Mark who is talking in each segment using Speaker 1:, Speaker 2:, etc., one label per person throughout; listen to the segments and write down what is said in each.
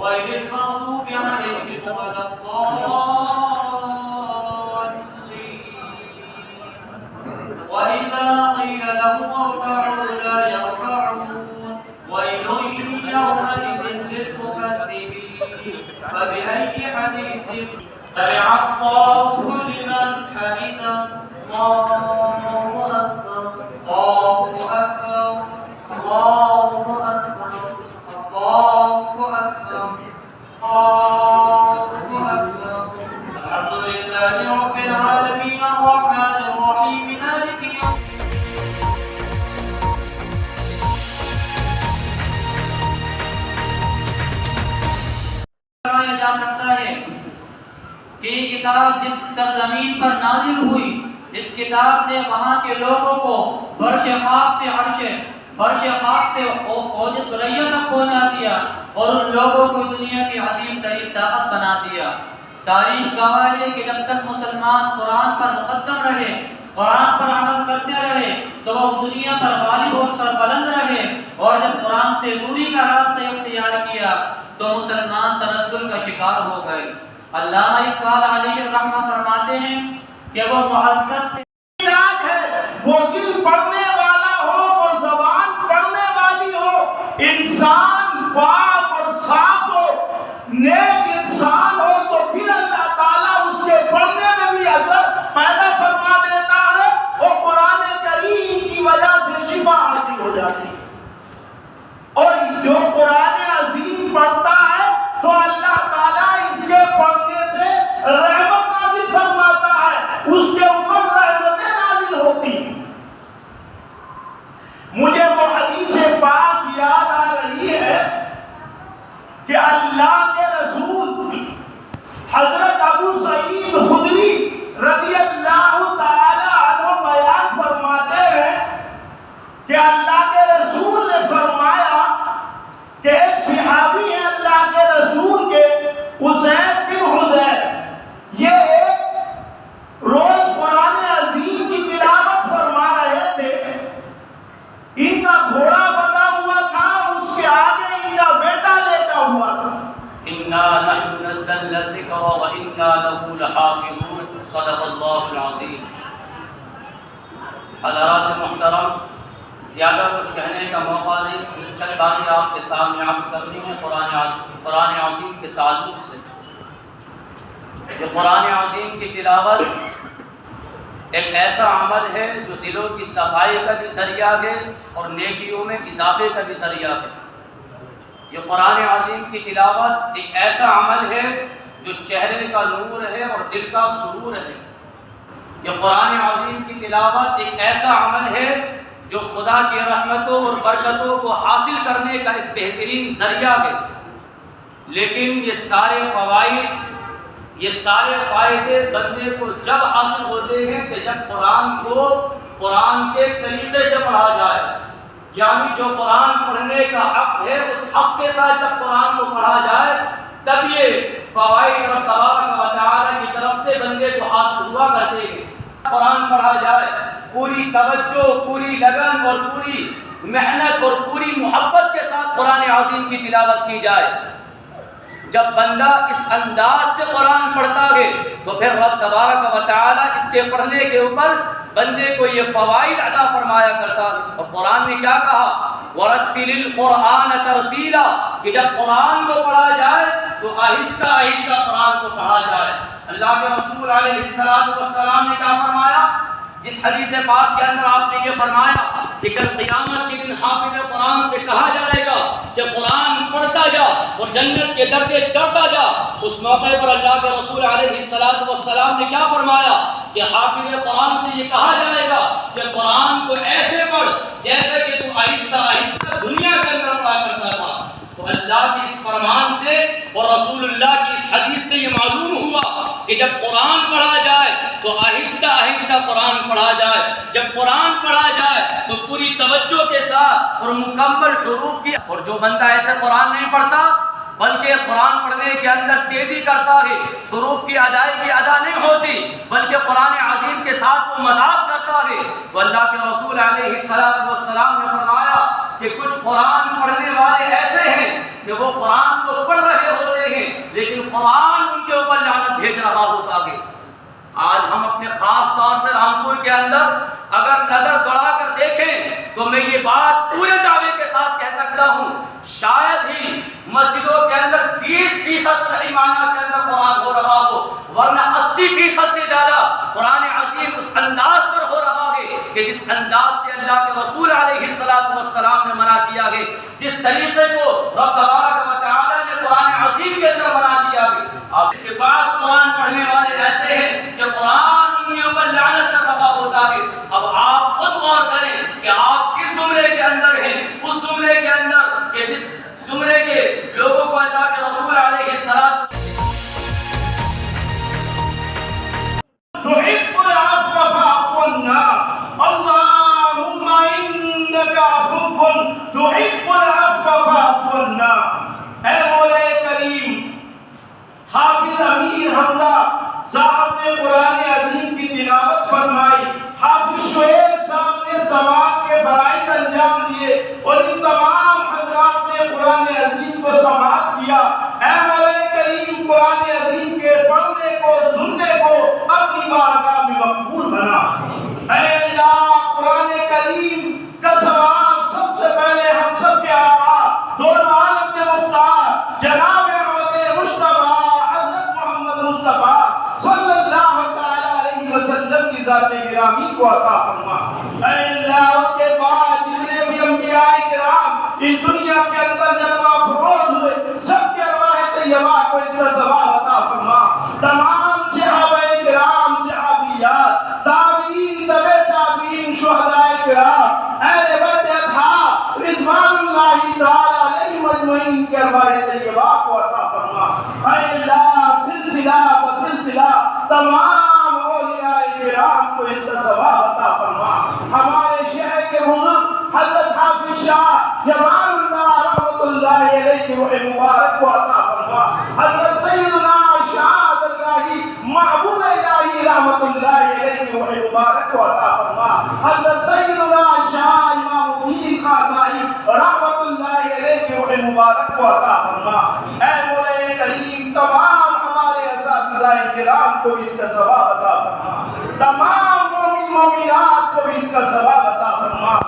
Speaker 1: غير المغضوب عليهم ولا الضالين. وإذا قيل لهم اركعوا لا يركعون. ويل يومئذ للمكذبين. فبأي حديث سمع الله لمن حمده. الله أكبر الله أكبر الله أكبر الله أكبر الله أكبر. الحمد لله رب العالمين الرحمن الرحيم مالك يوم کہا جا سکتا ہے کہ یہ کتاب جس سرزمین پر نازل ہوئی، اس کتاب نے وہاں کے لوگوں کو فرش خاک سے اوج ثریا تک پہنچا دیا اور ان لوگوں کو دنیا کی عظیم ترین طاقت بنا دیا۔ تاریخ گواہ ہے کہ جب تک مسلمان قرآن پر مقدم رہے، قرآن پر عمل کرتے رہے تو وہ دنیا پر غالب اور سربلند رہے، اور جب قرآن سے دوری کا راستہ اختیار کیا تو مسلمان تنزل کا شکار ہو گئے۔ علامہ اقبال علیہ الرحمہ فرماتے ہیں کہ وہ معزز ہے،
Speaker 2: وہ دل پڑھنے والا ہو، وہ زبان پڑھنے والی ہو، انسان پاک اور صاف ہو، نیک انسان ہو تو پھر اللہ تعالیٰ اس کے پڑھنے میں بھی اثر پیدا فرما دیتا ہے اور قرآن کریم کی وجہ سے شفا حاصل ہو جاتی ہے۔ اور جو قرآن عظیم پڑھتا ہے تو اللہ تعالیٰ اس کے پڑھنے سے رحمت نازل فرماتا ہے، اس کے اوپر رحمتیں نازل ہوتی ہیں۔ مجھے وہ حدیث پاک یاد آ رہی ہے کہ اللہ کے رسول حضرت ابو سعید خدری رضی اللہ تعالی عنہ بیان فرماتے ہیں کہ اللہ کے رسول نے فرمایا کہ ایک صحابی ہے اللہ کے رسول کے، اسید بن حذیر، یہ ایک روز قرآن عظیم کی تلاوت فرما رہے تھے۔ ان کا گھوڑا بنا ہوا تھا، اس کے آگے ان کا بیٹا لیٹا ہوا تھا۔
Speaker 1: اِنَّا نَحْنُ نَزَّلْنَا الذِّكْرَ وَإِنَّا لَهُ لَحَافِظُونَ۔ صدق اللہ العظیم۔ حضرات محترم، زیادہ کچھ کہنے کا موقع نہیں، صرف چند باتیں آپ کے سامنے عرض کرنی ہیں قرآن عظیم کے تعلق سے۔ کہ قرآن عظیم کی تلاوت ایک ایسا عمل ہے جو دلوں کی صفائی کا بھی ذریعہ ہے اور نیکیوں میں اضافے کا بھی ذریعہ ہے۔ یہ قرآن عظیم کی تلاوت ایک ایسا عمل ہے جو چہرے کا نور ہے اور دل کا سرور ہے۔ یہ قرآن عظیم کی تلاوت ایک ایسا عمل ہے جو خدا کی رحمتوں اور برکتوں کو حاصل کرنے کا ایک بہترین ذریعہ ہے۔ لیکن یہ سارے فائدے بندے کو جب حاصل ہوتے ہیں کہ جب قرآن کو قرآن کے طریقے سے پڑھا جائے، یعنی جو قرآن پڑھنے کا حق ہے اس حق کے ساتھ جب قرآن کو پڑھا جائے تب یہ فوائد رب تبارک و تعالی کی طرف سے بندے کو حاصل ہوا کرتے ہیں۔ قرآن پڑھا جائے، پوری توجہ، پوری لگن اور پوری محنت اور پوری محبت کے ساتھ قرآن عظیم کی تلاوت کی جائے، جب بندہ اس انداز سے قرآن پڑھتا ہے تو پھر رب تبارک و تعالی اس کے پڑھنے کے اوپر بندے کو یہ فوائد عطا فرمایا کرتا ہے۔ اور قرآن نے کیا کہا؟ وَرَتِّلِ الْقُرْآنَ تَرْتِيلًا، کہ جب قرآن کو پڑھا جائے تو آہستہ آہستہ قرآن کو پڑھا جائے۔ اللہ کے رسول علیہ السلام نے کیا فرمایا؟ جس حدیث پاک کے اندر آپ نے یہ فرمایا کہ کل قیامت کے دن حافظ قرآن سے کہا جائے گا کہ قرآن پڑھتا جا اور جنت کے درجے چڑھتا جا۔ اس موقع پر اللہ کے رسول علیہ السلام نے کیا فرمایا کہ حافظ قرآن سے یہ کہا جائے گا کہ قرآن کو ایسے پڑھ جیسے کہ تو آہستہ آہستہ دنیا کے اندر پڑھا کرتا تھا۔ تو اللہ کے اس فرمان سے اور رسول اللہ کی اس حدیث سے یہ معلوم ہوا کہ جب قرآن پڑھا جائے تو آہستہ آہستہ قرآن پڑھا جائے، جب قرآن پڑھا جائے تو پوری توجہ کے ساتھ اور مکمل حروف کی۔ اور جو بندہ ایسے قرآن نہیں پڑھتا بلکہ قرآن پڑھنے کے اندر تیزی کرتا ہے، حروف کی ادائیگی ادا نہیں ہوتی بلکہ قرآن عظیم کے ساتھ وہ مذاق کرتا ہے، تو اللہ کے رسول علیہ السلام نے فرمایا کہ کچھ قرآن پڑھنے والے ایسے ہیں کہ وہ قرآن کو پڑھ رہے لیکن قرآن ان کے اوپر لعنت بھیج رہا ہوتا آگے۔ آج ہم اپنے خاص طور سے رامپور کے اندر اگر نظر دوڑا کر دیکھیں تو میں یہ بات پورے دعوے کے ساتھ کہہ سکتا ہوں، شاید ہی مسجدوں کے اندر 20% صحیح معنی کے اندر قرآن ہو رہا ہو، ورنہ 80% سے زیادہ قرآن عظیم اس انداز پر ہو رہا ہے کہ جس انداز سے اللہ کے رسول علیہ السلام نے منع کیا ہے، جس طریقے کو رب تبارک و تعالی نے قرآن عظیم کے اندر منع کیا ہے۔ آپ کے پاس قرآن پڑھنے والے ایسے ہیں کہ قرآن ان کے اوپر لعنت کر رہا ہوتا ہے۔ اب آپ خود غور کریں کہ آپ کس زمرے کے اندر ہیں، اس زمرے کے اندر کہ جس زمرے کے لوگوں کو اللہ کے رسول علیہ السلام
Speaker 2: تحب العفو فاعف عنا اللهم انك عفو تحب العفو فاعف عنا۔ اے مولا کریم، حافظ امیر حمزہ صاحب نے قرآن عظیم کی تلاوت فرمائی، حافظ شعیب صاحب نے سماعت کے فرائض انجام دیے اور ان تمام حضرات نے قرآن عظیم کو سماعت کیا۔ اے مولا کریم، قرآن عظیم کے پڑھنے کو سننے کو اپنی بارگاہ میں مقبول بنا۔ اے اللہ، قرآن کریم کا ثواب سب سے پہلے ہم سب کے آقا دونوں عالم کے مختار جناب ذات گرامی کو عطا فرما۔ اے اللہ، اس کے بعد جتنے بھی انبیاء کرام اس دنیا کے اندر جلوہ افروز ہوئے، سب کے ارواح طیبہ کو اس کا ثواب عطا فرما۔ تمام صحابہ کرام، صحابیات، تابعین، تبع تابعین، شہداء کرام، اہل بیت اطہار رضوان اللہ تعالی علیہم اجمعین کے ارواح طیبہ کو عطا فرما۔ اے اللہ، سلسلہ بسلسلہ تمام کرام کو اس کا ثواب عطا فرما۔ ہمارے شہر کے بزرگ حضرت حافظ شاہ جمال اللہ رحمۃ اللہ علیہ کی روح مبارک کو عطا فرما۔ حضرت سیدنا شاہ درگاہی محبوب الہی رحمۃ اللہ علیہ کی روح مبارک کو عطا فرما۔ حضرت سیدنا شاہ امام الدین قاضی رحمۃ اللہ علیہ کی روح مبارک کو عطا فرما۔ اے مولا کریم، تمام ہمارے اساتذہ کرام کو اس کا ثواب عطا فرما، تمام مومن مومنات کو بھی اس کا ثواب عطا فرما۔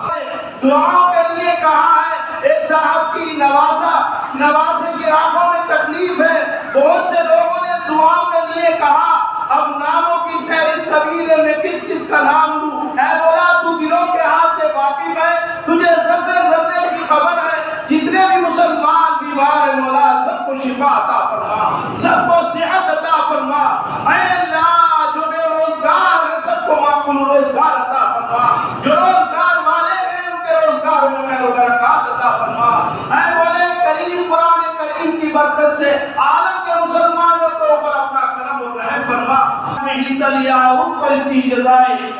Speaker 2: دعاؤں کے لیے کہا ہے، ایک صاحب کی نواسے کی آنکھوں میں تکلیف ہے، بہت سے لوگوں نے دعاؤں کے لیے کہا، اب ناموں کی فہرست طویل ہے، میں کس کس کا نام لوں؟ اے مولا، تو دلوں کے ہاتھ سے واقف ہے، تجھے ذرے ذرے کی خبر ہے، جتنے بھی مسلمان بیمار ہیں مولا سب کو شفا عطا فرما، سب کو صحت عطا فرما۔ اے اللہ، جو بے روزگار ہیں سب کو معقول روزگار عطا فرما، جو روزگار والے ہیں ان کے روزگار میں خیر و برکات عطا فرما۔ اے مولا کریم، قرآن کریم کی برکت سے عالم کے مسلمانوں کے اوپر اپنا کرم و رحم فرما۔ میں حصہ لیا ان کو اس کی جزائے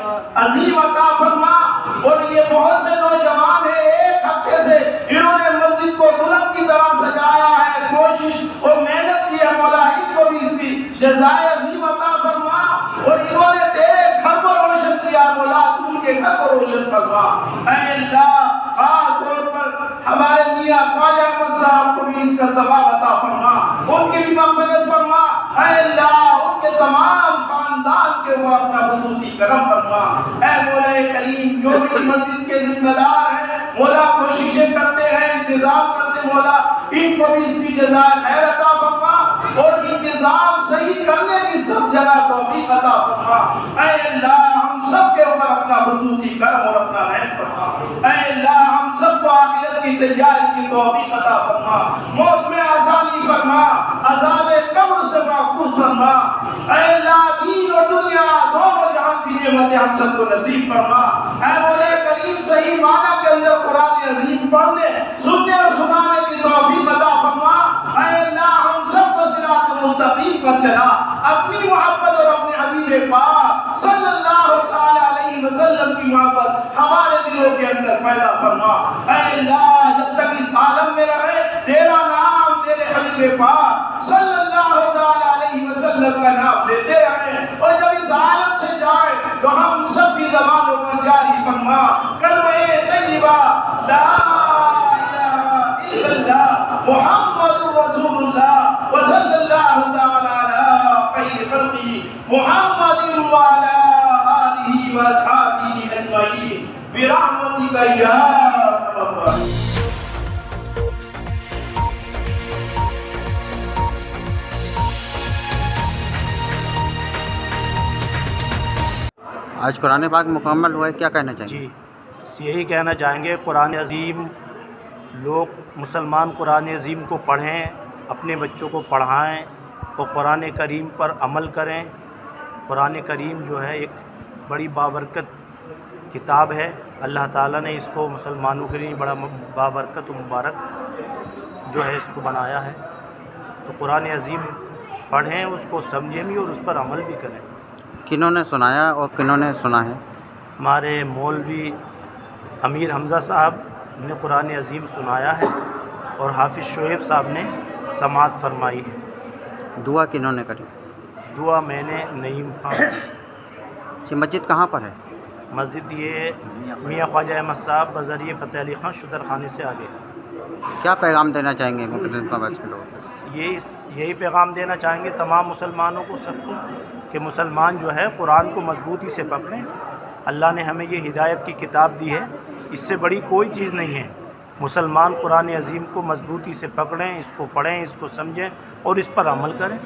Speaker 2: عظیم عطا فرما۔ اور یہ بہت سے نوجوان ہیں، ایک ہفتے سے انہوں نے مسجد کو دلہن کی طرح سجایا ہے، کوشش اور محنت کی ہے، مولا ان کو بھی اس کی جزائے عظیم عطا فرما۔ اور انہوں نے تیرے گھر کو روشن کیا، مولا تو ان کے گھر کو روشن فرما۔ اے اللہ، خاص طور پر ہمارے میاں خواجہ احمد صاحب کو بھی اس کا ثواب عطا فرما، ان کی بھی مغفرت فرما۔ اے اللہ، ان کے تمام خاندان کے وہ اپنا خصوصی کرم فرما۔ اے مولا کریم، جو بھی مسجد کے ذمہ دار ہیں مولا، کوششیں کرتے ہیں، انتظام کرتے، مولا ان کو بھی اس کی جزائے خیر عطا فرما اور انتظام صحیح کرنے کی سب جگہ توفیق عطا فرما۔ اے اللہ، ہم سب کے اوپر اپنا خصوصی کرم اور اپنا رحم فرما۔ اے اللہ، ہم سب کو آخرت کی تیاری کی توفیق عطا فرما، موت میں آسانی فرما، عذاب قبر سے محفوظ فرما۔ اے اللہ، دین اور دنیا دونوں جہان کی نعمتیں ہم سب کو نصیب فرما۔ اے مولا کریم، صحیح معنی کے اندر قرآن عظیم پڑھنے، سننے اور سنانے کی توفیق عطا فرما۔ اے اللہ، ہم سب کو صراط مستقیم پر چلا، اپنی محبت اور اپنے حبیب پاک صلی اللہ تعالی علیہ وسلم کی محبت ہمارے دلوں کے اندر پیدا فرما۔ اے اللہ، جب تک اس عالم میں رہے تیرا نام، تیرے حبیب پاک صلی اللہ تعالی علیہ وسلم کا نام لیتے رہے، اور جب اس عالم سے جائے تو ہم سب کی زبانوں پر جاری فرما کلمہ طیبہ لا الہ الا اللہ محمد رسول اللہ وصلی اللہ وعلى آله وأصحابه أجمعين برحمتك يا أرحم الراحمين.
Speaker 3: آج قرآن پاک مکمل ہوا ہے، کیا کہنا چاہیں گے؟
Speaker 4: جی بس یہی کہنا چاہیں گے، قرآن عظیم لوگ مسلمان قرآن عظیم کو پڑھیں، اپنے بچوں کو پڑھائیں اور قرآن کریم پر عمل کریں. قرآن کریم جو ہے ایک بڑی بابرکت کتاب ہے. اللہ تعالیٰ نے اس کو مسلمانوں کے لیے بڑا بابرکت و مبارک جو ہے اس کو بنایا ہے. تو قرآن عظیم پڑھیں، اس کو سمجھیں بھی اور اس پر عمل بھی کریں.
Speaker 3: کنہوں نے سنایا اور کنہوں نے سنا ہے؟
Speaker 4: ہمارے مولوی امیر حمزہ صاحب نے قرآن عظیم سنایا ہے اور حافظ شعیب صاحب نے سماعت فرمائی ہے.
Speaker 3: دعا کنہوں نے کری؟
Speaker 4: دعا میں نے نعیم خان.
Speaker 3: یہ مسجد کہاں پر ہے؟
Speaker 4: مسجد یہ میاں خواجہ احمد صاحب بذریعہ فتح علی خان شدر خانے سے آگے.
Speaker 3: کیا پیغام دینا چاہیں گے مختلف مباحث کے لوگ؟
Speaker 4: یہی پیغام دینا چاہیں گے تمام مسلمانوں کو، سب کو، کہ مسلمان جو ہے قرآن کو مضبوطی سے پکڑیں. اللہ نے ہمیں یہ ہدایت کی کتاب دی ہے، اس سے بڑی کوئی چیز نہیں ہے. مسلمان قرآن عظیم کو مضبوطی سے پکڑیں، اس کو پڑھیں، اس کو سمجھیں اور اس پر عمل کریں.